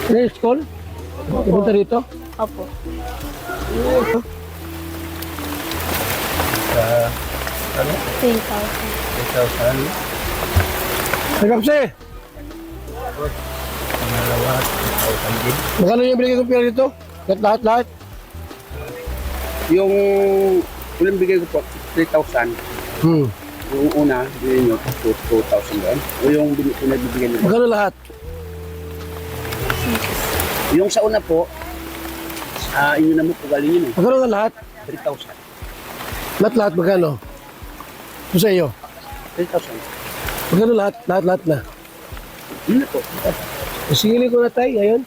Ano yung school? Pupunta rito? Opo. Ano? 3,000. 3,000. Nagkapsi! Pangalawa, 2,000 din. Magkano yung binigay kong pera dito? Lahat? Yung ulang bigay ko po, 3,000. Hmm. Yung una, bilhin nyo, 2,000 doon. O yung pinagbibigay nyo. Magkano lahat? Yung sa una po, inyo naman po galing yun eh. Magkano nga lahat? 3,000. Lahat magkano? Ito sa iyo. 3,000. Magkano lahat? Lahat na. Yun na po. Singilin ko na tayo ngayon.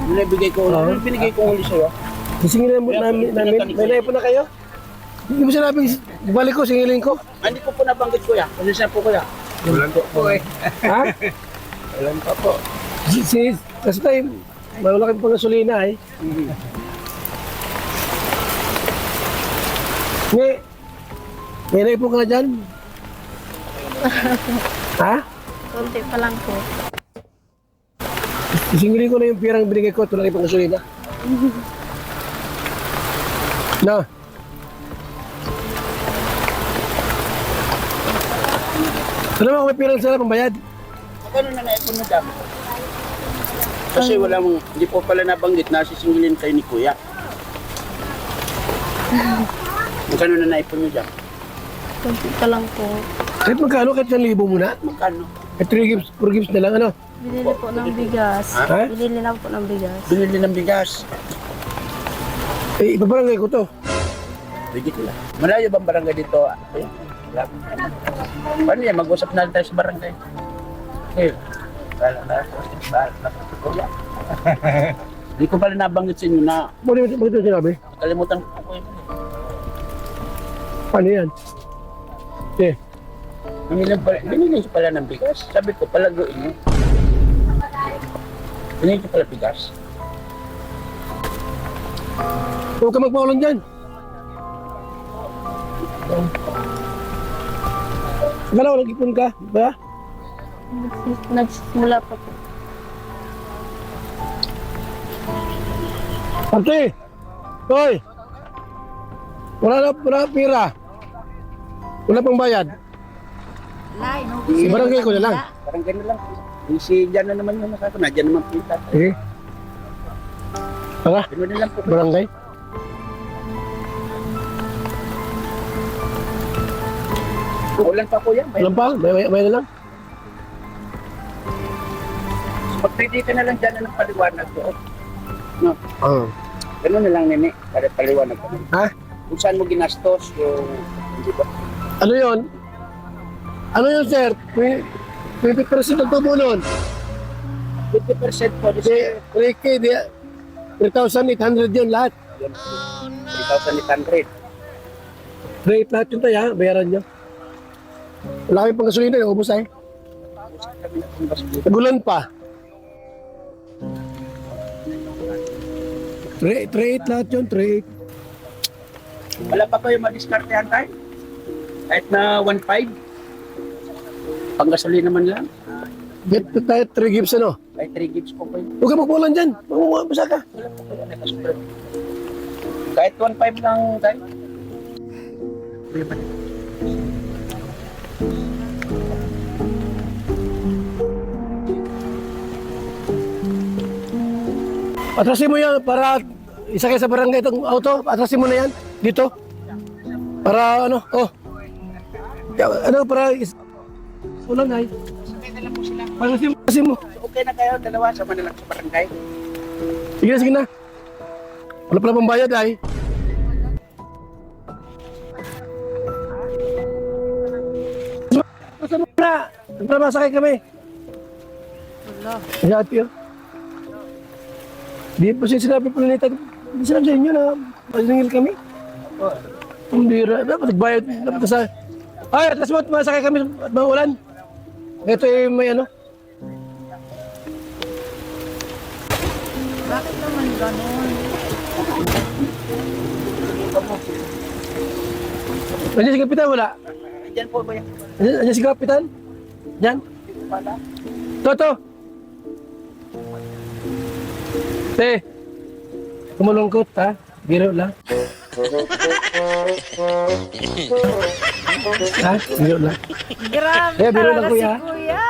Yung nabigay ko, yung binigay ko ulit sa'yo. Singilin mo namin. May naipon na kayo? Hindi mo sinabing balik ko, singilin ko. Hindi ko po nabanggit kuya. Kasi siya po kuya. Walang po eh. Ha? Walang pa po. Kasi tayo, malaki pang gasolina eh. May naipon ka na dyan? Ha? Kunti pa lang po. Singilin ko na yung pirang binigay ko, tulad pang gasolina. Na. Alam mo kung may pirang sila pambayad? Magkano na naipon mo dami? Kasi walang, hindi po pala nabanggit na sisingilin kayo ni kuya. Magkano na naipon nyo dyan? Kunti pa lang po. Kahit magkano, kahit 1,000 muna. Magkano? Kahit 4 gifts na lang, ano? Binili po ng bigas. Ha? Binili lang po ng bigas. Binili ng bigas. Eh, ipabarangay ko to. Bigit ko lang. Malayo bang barangay dito? Kuya? Wala. Paano yan? Mag-usap na tayo sa barangay. Eh, wala na. Kuya. Hindi ko pala nabanggit sa inyo na Bakit ito sinabi? kalimutan ko po yun. Paano yan? Eh, Binigyan ko pala ng bigas. Sabi ko, palaguin mo. Binigyan ko pala bigas. huwag ka magpaulan dyan. Akala ko nag-ipon ka, ba? Nagsimula pa po. Ate! Hoy! Wala pira. Wala pang bayad. Barangay ko na lang. Parang gano'n lang. Si Jan na naman yung nakako. Nadyan naman po yung tatay. Sige. Tara, Gano'n na lang po. barangay. Ulan pa po yan. Alam pa, may na lang. Mag-ready ka na lang dyan ng paliwanag ko. No? Oo. Gano'n na lang, nene. Para paliwanag ko. Ha? Kung saan mo ginastos yung... Hindi ba? Ano yun? Ano yun, sir? 20% ang tubo nun. 50% po. Kasi, Ricky, 3,800 yun lahat. 3,800. Rate lahat yun tayo, ha? Bayaran nyo. Wala kami pang gasolina, ubos ay. Nagulan pa. 3,800 lahat yun, 3,800. Wala pa kayo madiskartehan tayo? Kahit na 1.5? Panggasolina naman lang. Get tayo 3 gifts, ano? Kahit 3 gigs po kayo. Huwag ka magpulan dyan. Basa ka. Wala po kayo nakasubra. Kahit 1.5 lang tayo. Atrasin mo yan para isakay sa barangay itong auto. Atrasin mo na yan dito. Para ano, oh. Ano, para ulan ay. Sakay na lang po sila. Atrasin mo. So, okay na kayo, dalawa, sama na lang sa barangay. Sige na. Wala pala pang bayad ay. Basta mo na. Para masakay kami. Wala. Ay, ate, oh. Di po siya sinabi po nila, hindi sinabi sa inyo na masiningil kami. Hindi ra, dapat nagbayad, dapat sa... Ay, atras mo, masakay kami at maulan. Ito ay may ano. Bakit naman gano'n? Nandiyan si Kapitan, wala? Diyan po ba yan? Nandiyan si Kapitan? Diyan? Pala. Toto! Te! Kumalungkot ha? Biro lang. Ha? Biro lang. Grabe Eh, biro talaga lang, si kuya. kuya.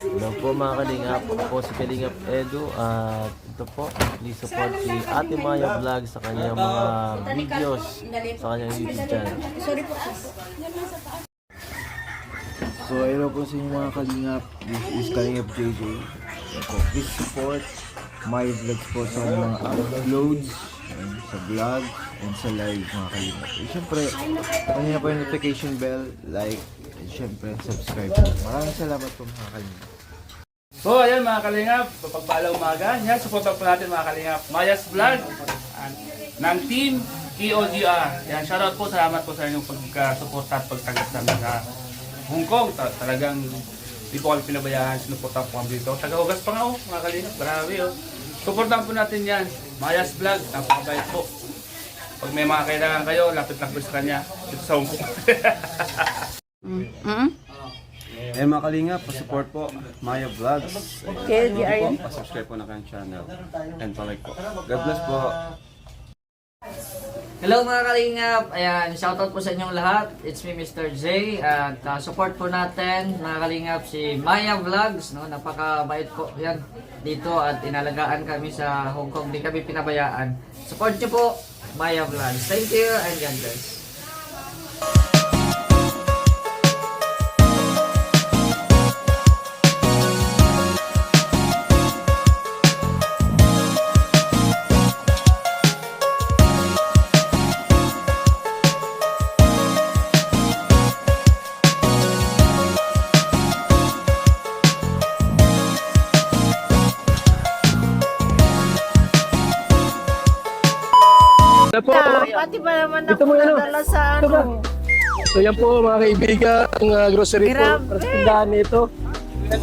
Hello po mga kalingap, ako po si Kalingap Edu at ito po, please support si Ate Maya Vlog sa kanyang mga videos sa kanyang YouTube channel. So, hello po sa inyo mga kalingap. This is Kalingap JJ. So, please support my vlogs po sa mga uploads and sa vlog and sa live mga kalingap. And syempre, kanina po yung notification bell, like, and syempre, subscribe po. Maraming salamat po mga kalingap. So ayan mga kalingap, pagpalang umaga, yan, supportan po natin mga kalingap. Maya's Vlog ng Team KOGR. Yan, shoutout po, salamat po sa inyong pagkasuporta at pagtanggap namin sa Hong Kong. Talagang di po kami pinabayaan, sinuportan po kami dito. Taga-Hugas pa nga oh, mga kalingap, grabe oh. Supportan po natin yan, Maya's Vlog, napakabait po. Pag may mga kailangan kayo, lapit lang po sa kanya, dito sa Hong Kong. Eh mga kalingap, pa-support po Maya Vlogs. Okay, di Aryan. Pa-subscribe po na kanyang channel. And pa-like po. God bless po. Hello mga kalingap, ayan, shoutout po sa inyong lahat. It's me Mr. J at support po natin mga kalingap si Maya Vlogs, no? Napakabait po yan dito at inalagaan kami sa Hong Kong, di kami pinabayaan. Support niyo po Maya Vlogs. Thank you and God bless. Ano po? Pati pa naman Ito ako mo, ano? nadala sa Ito ba? ano. So yan po mga kaibigan, ang grocery po Grabe. para sa tindahan nito.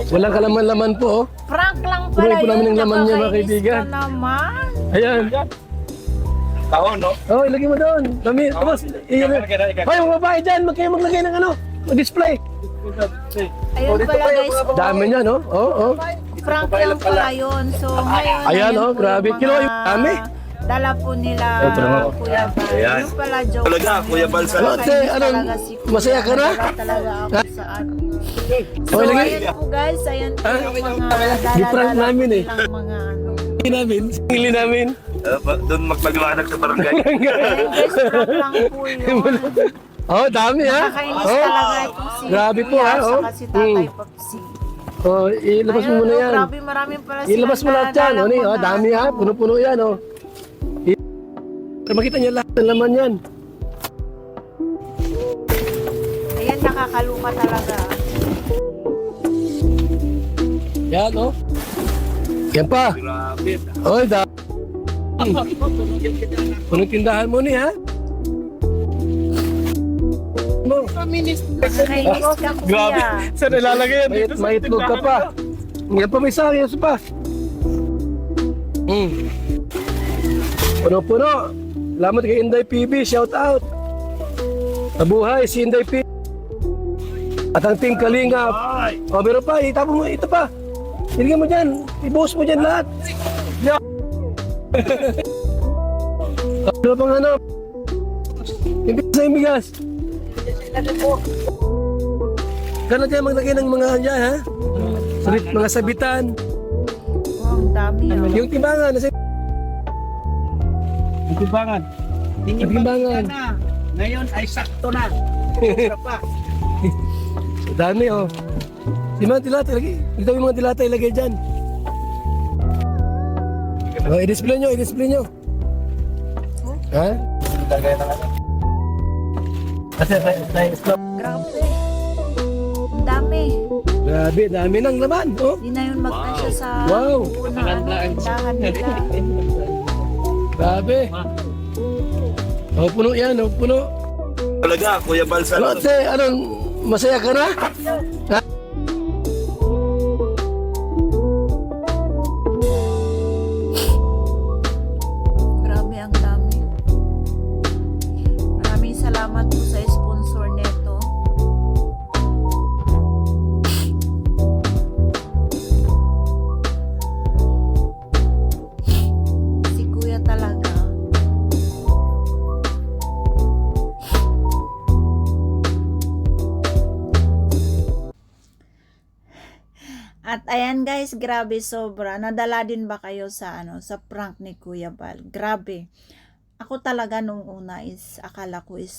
Walang kalaman-laman po oh. Prank lang Tuloy pala po namin yun. ang laman niya, mga Nakakainis kaibigan. ka naman. Ayan. Taon, no? Oh, ilagay mo doon. Kami, tapos, hoy, mga babae dyan, kayo maglagay ng ano, display. Ayun pala guys. Dami niya, no? Oh, oh. Prank lang pala yun. So ngayon. Ayan, ayun oh, po grabe. yung Kinuha mga yung dami. Dala po nila Ito na, oh. Kuya Bal. Yung pala joke. Talaga, Kuya Bal, sa- Ate, anong, masaya ka na? Dala talaga ako sa ano. So Okay, lagay. ayan po guys. Ayan po yung mga Di-prank dala-dala namin, eh. nilang mga ano. Hindi namin, singili namin. Doon magpagawanag sa barangay. Ayan guys, prank lang po yun. Oh, dami ha. Nakakainis Oh, talaga itong si grabe po, Kuya, ha, oh. saka si Tatay Papsi. oh, ilabas mo muna Ayun, yan. grabe maraming pala silang Ilabas mo lahat yan. Oh, mga dami ha, ano. puno-puno yan. Oh. Para makita niya lahat ng laman yan. Ayan, nakakaluka talaga. Yan, oh. Yan pa. Oy, punong tindahan mo ni, ha? Mo. Nakakainis ka, Kuya. Saan nilalagay yan? May itlog ka pa. Yan pa, may sayos pa. Puno-puno. Salamat kay Inday PB, shout out. Nabuhay si Inday PB. At ang Team Kalingap. O, meron pa, itapon mo, ito pa. Ilagay mo dyan, ibuhos mo dyan lahat. Yan. Ano pang ano? Ibigas na ibigas. Gano'n dyan maglagay ng mga dyan, ha? Mga sabitan. Oh, ang dami. Oh. Yung timbangan, nasa Yung timbangan. timbangan. Ngayon ay sakto na. Dami, oh. Di mga dilata, ilagay. Ito yung mga dilata ilagay dyan. Oh, i-display nyo, i-display nyo. Ha? Kasi tayo stop. Grabe. Ang dami. Grabe, dami ng laman, oh. Di na yun magkasya sa Wow. unang tindahan nila. Grabe. Oh, puno yan, oh, puno. Talaga, Kuya Bal, sa Ano, ate, anong, masaya ka na? Ha? Grabe, ang dami. Maraming salamat po sa sponsor neto. At ayan guys, grabe sobra. Nadala din ba kayo sa sa prank ni Kuya Bal? Grabe. Ako talaga nung una is akala ko is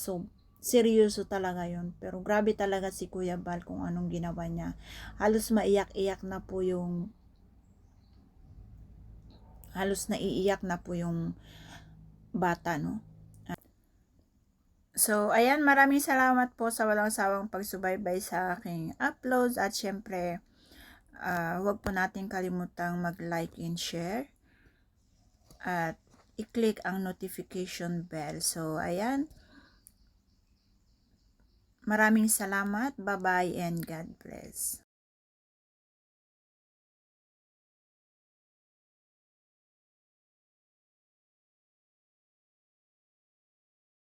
seryoso talaga yon. Pero grabe talaga si Kuya Bal kung anong ginawa niya. Halos maiyak-iyak na po yung naiiyak na po yung bata, no? So, ayan, maraming salamat po sa walang sawang pagsubaybay sa aking uploads at syempre, huwag po natin kalimutang mag-like and share at i-click ang notification bell. So, ayan, maraming salamat, bye-bye and God bless.